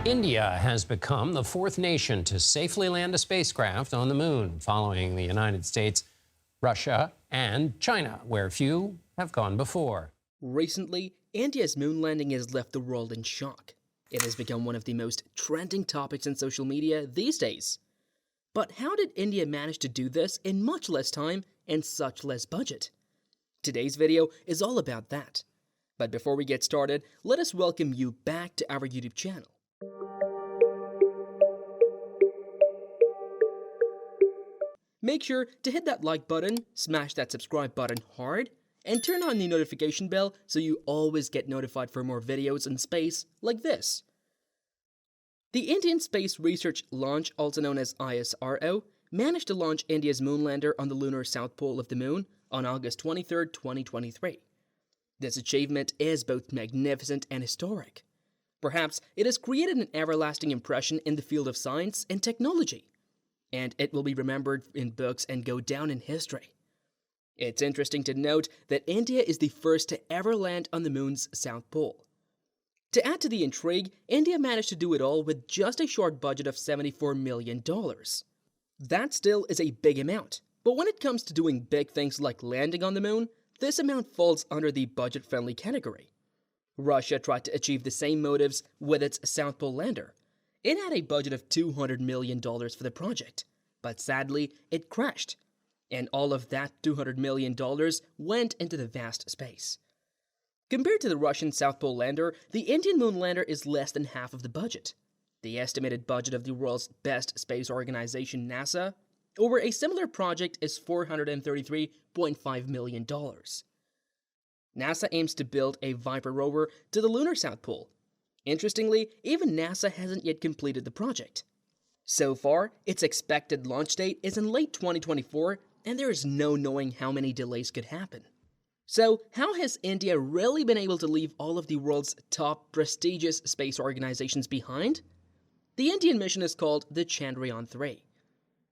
India has become the fourth nation to safely land a spacecraft on the moon, following the United States, Russia, and China, where few have gone before. Recently, India's moon landing has left the world in shock. It has become one of the most trending topics in social media these days. But how did India manage to do this in much less time and such less budget? Today's video is all about that. But before we get started, let us welcome you back to our YouTube channel. Make sure to hit that like button, smash that subscribe button hard, and turn on the notification bell so you always get notified for more videos in space like this. The Indian Space Research Launch, also known as ISRO, managed to launch India's moonlander on the lunar south pole of the moon on August 23, 2023. This achievement is both magnificent and historic. Perhaps it has created an everlasting impression in the field of science and technology, and it will be remembered in books and go down in history. It's interesting to note that India is the first to ever land on the moon's south pole. To add to the intrigue, India managed to do it all with just a short budget of $74 million. That still is a big amount, but when it comes to doing big things like landing on the moon, this amount falls under the budget-friendly category. Russia tried to achieve the same motives with its South Pole lander. It had a budget of $200 million for the project, but sadly, it crashed. And all of that $200 million went into the vast space. Compared to the Russian South Pole lander, the Indian moon lander is less than half of the budget. The estimated budget of the world's best space organization, NASA, over a similar project is $433.5 million. NASA aims to build a Viper rover to the lunar South Pole. Interestingly, even NASA hasn't yet completed the project. So far, its expected launch date is in late 2024, and there is no knowing how many delays could happen. So, how has India really been able to leave all of the world's top prestigious space organizations behind? The Indian mission is called the Chandrayaan-3.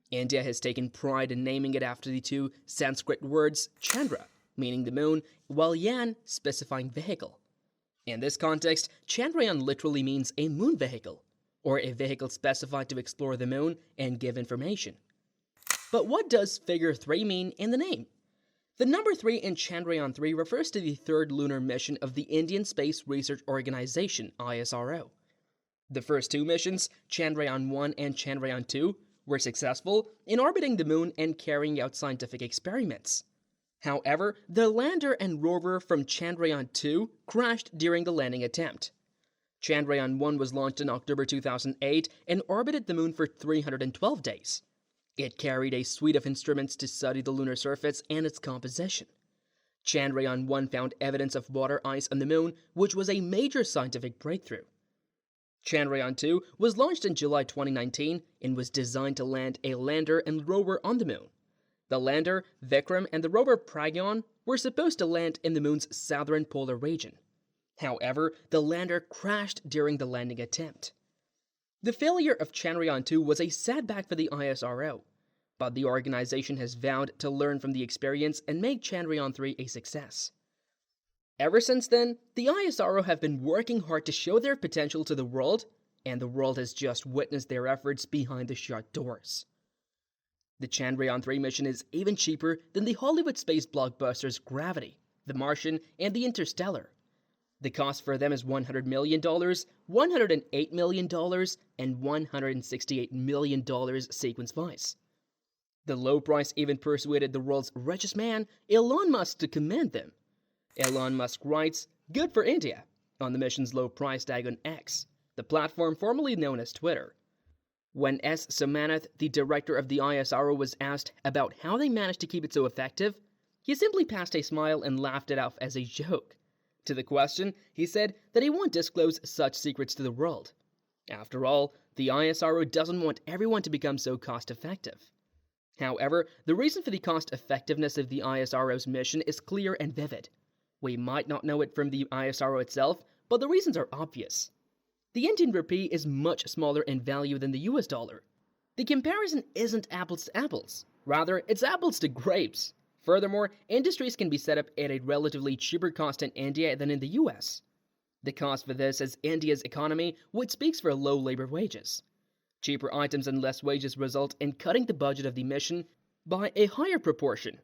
India has taken pride in naming it after the two Sanskrit words Chandra, meaning the moon, while Yan specifying vehicle. In this context, Chandrayaan literally means a moon vehicle, or a vehicle specified to explore the moon and give information. But what does figure 3 mean in the name? The number 3 in Chandrayaan-3 refers to the third lunar mission of the Indian Space Research Organization, ISRO. The first two missions, Chandrayaan-1 and Chandrayaan-2, were successful in orbiting the moon and carrying out scientific experiments. However, the lander and rover from Chandrayaan-2 crashed during the landing attempt. Chandrayaan-1 was launched in October 2008 and orbited the moon for 312 days. It carried a suite of instruments to study the lunar surface and its composition. Chandrayaan-1 found evidence of water ice on the moon, which was a major scientific breakthrough. Chandrayaan-2 was launched in July 2019 and was designed to land a lander and rover on the moon. The lander, Vikram, and the rover Pragyan were supposed to land in the moon's southern polar region. However, the lander crashed during the landing attempt. The failure of Chandrayaan-2 was a setback for the ISRO, but the organization has vowed to learn from the experience and make Chandrayaan-3 a success. Ever since then, the ISRO have been working hard to show their potential to the world, and the world has just witnessed their efforts behind the shut doors. The Chandrayaan-3 mission is even cheaper than the Hollywood space blockbusters Gravity, The Martian, and The Interstellar. The cost for them is $100 million, $108 million, and $168 million sequence-wise. The low price even persuaded the world's richest man, Elon Musk, to commend them. Elon Musk writes, "Good for India," on the mission's low price tag on X, the platform formerly known as Twitter. When S. Somanath, the director of the ISRO, was asked about how they managed to keep it so effective, he simply passed a smile and laughed it off as a joke. To the question, he said that he won't disclose such secrets to the world. After all, the ISRO doesn't want everyone to become so cost-effective. However, the reason for the cost-effectiveness of the ISRO's mission is clear and vivid. We might not know it from the ISRO itself, but the reasons are obvious. The Indian rupee is much smaller in value than the US dollar. The comparison isn't apples to apples. Rather, it's apples to grapes. Furthermore, industries can be set up at a relatively cheaper cost in India than in the US. The cost for this is India's economy, which speaks for low labor wages. Cheaper items and less wages result in cutting the budget of the mission by a higher proportion.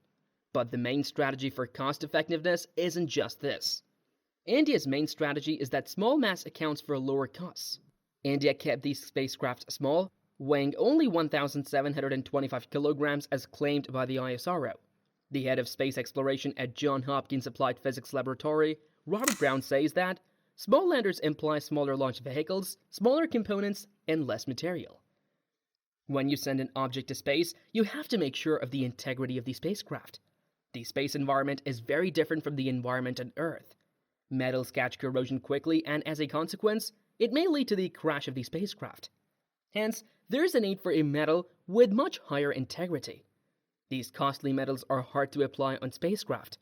But the main strategy for cost effectiveness isn't just this. India's main strategy is that small mass accounts for lower costs. India kept these spacecraft small, weighing only 1,725 kilograms as claimed by the ISRO. The head of space exploration at Johns Hopkins Applied Physics Laboratory, Robert Brown, says that small landers imply smaller launch vehicles, smaller components, and less material. When you send an object to space, you have to make sure of the integrity of the spacecraft. The space environment is very different from the environment on Earth. Metals catch corrosion quickly, and as a consequence, it may lead to the crash of the spacecraft. Hence, there is a need for a metal with much higher integrity. These costly metals are hard to apply on spacecraft.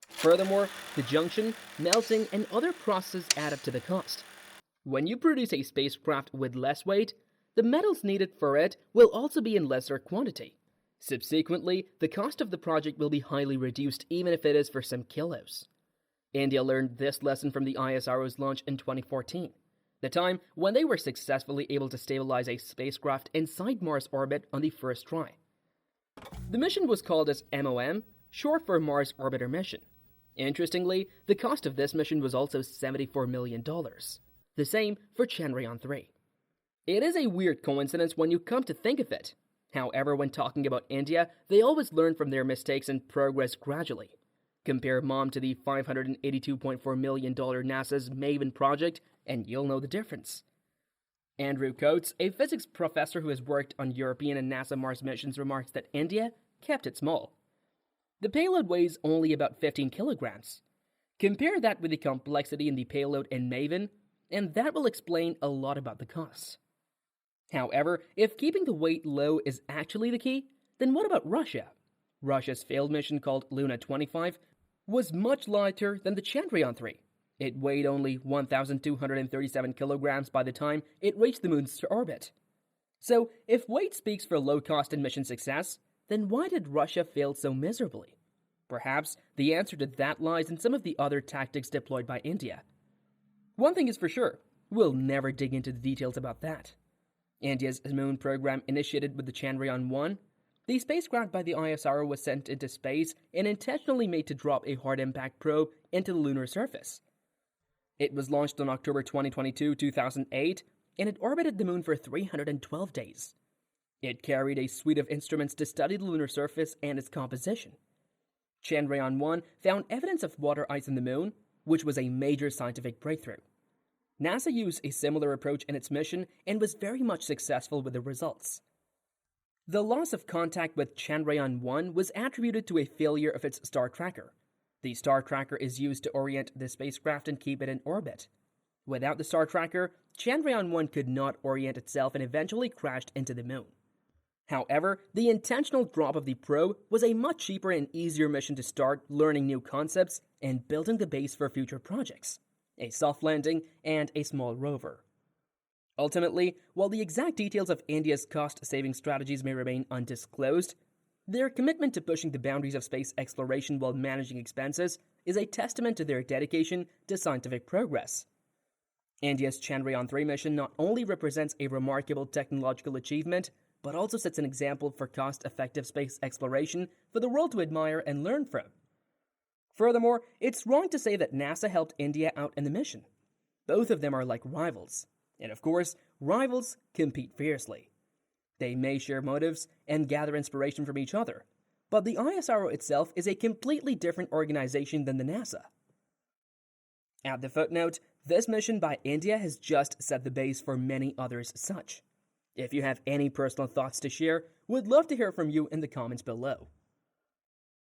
Furthermore, the junction, melting, and other processes add up to the cost. When you produce a spacecraft with less weight, the metals needed for it will also be in lesser quantity. Subsequently, the cost of the project will be highly reduced even if it is for some kilos. India learned this lesson from the ISRO's launch in 2014, the time when they were successfully able to stabilize a spacecraft inside Mars orbit on the first try. The mission was called as MOM, short for Mars Orbiter Mission. Interestingly, the cost of this mission was also $74 million, the same for Chandrayaan-3. It is a weird coincidence when you come to think of it. However, when talking about India, they always learn from their mistakes and progress gradually. Compare MOM to the $582.4 million NASA's MAVEN project, and you'll know the difference. Andrew Coates, a physics professor who has worked on European and NASA Mars missions, remarks that India kept it small. The payload weighs only about 15 kilograms. Compare that with the complexity in the payload in MAVEN, and that will explain a lot about the costs. However, if keeping the weight low is actually the key, then what about Russia? Russia's failed mission called Luna 25 was much lighter than the Chandrayaan-3. It weighed only 1,237 kilograms by the time it reached the moon's orbit. So, if weight speaks for low cost and mission success, then why did Russia fail so miserably? Perhaps the answer to that lies in some of the other tactics deployed by India. One thing is for sure, we'll never dig into the details about that. India's moon program initiated with the Chandrayaan-1. The spacecraft by the ISRO was sent into space and intentionally made to drop a hard impact probe into the lunar surface. It was launched on October 2008, and it orbited the moon for 312 days. It carried a suite of instruments to study the lunar surface and its composition. Chandrayaan-1 found evidence of water ice in the moon, which was a major scientific breakthrough. NASA used a similar approach in its mission and was very much successful with the results. The loss of contact with Chandrayaan-1 was attributed to a failure of its star tracker. The star tracker is used to orient the spacecraft and keep it in orbit. Without the star tracker, Chandrayaan-1 could not orient itself and eventually crashed into the moon. However, the intentional drop of the probe was a much cheaper and easier mission to start learning new concepts and building the base for future projects, a soft landing, and a small rover. Ultimately, while the exact details of India's cost-saving strategies may remain undisclosed, their commitment to pushing the boundaries of space exploration while managing expenses is a testament to their dedication to scientific progress. India's Chandrayaan-3 mission not only represents a remarkable technological achievement, but also sets an example for cost-effective space exploration for the world to admire and learn from. Furthermore, it's wrong to say that NASA helped India out in the mission. Both of them are like rivals. And of course, rivals compete fiercely. They may share motives and gather inspiration from each other, but the ISRO itself is a completely different organization than the NASA. At the footnote, this mission by India has just set the base for many others such. If you have any personal thoughts to share, we'd love to hear from you in the comments below.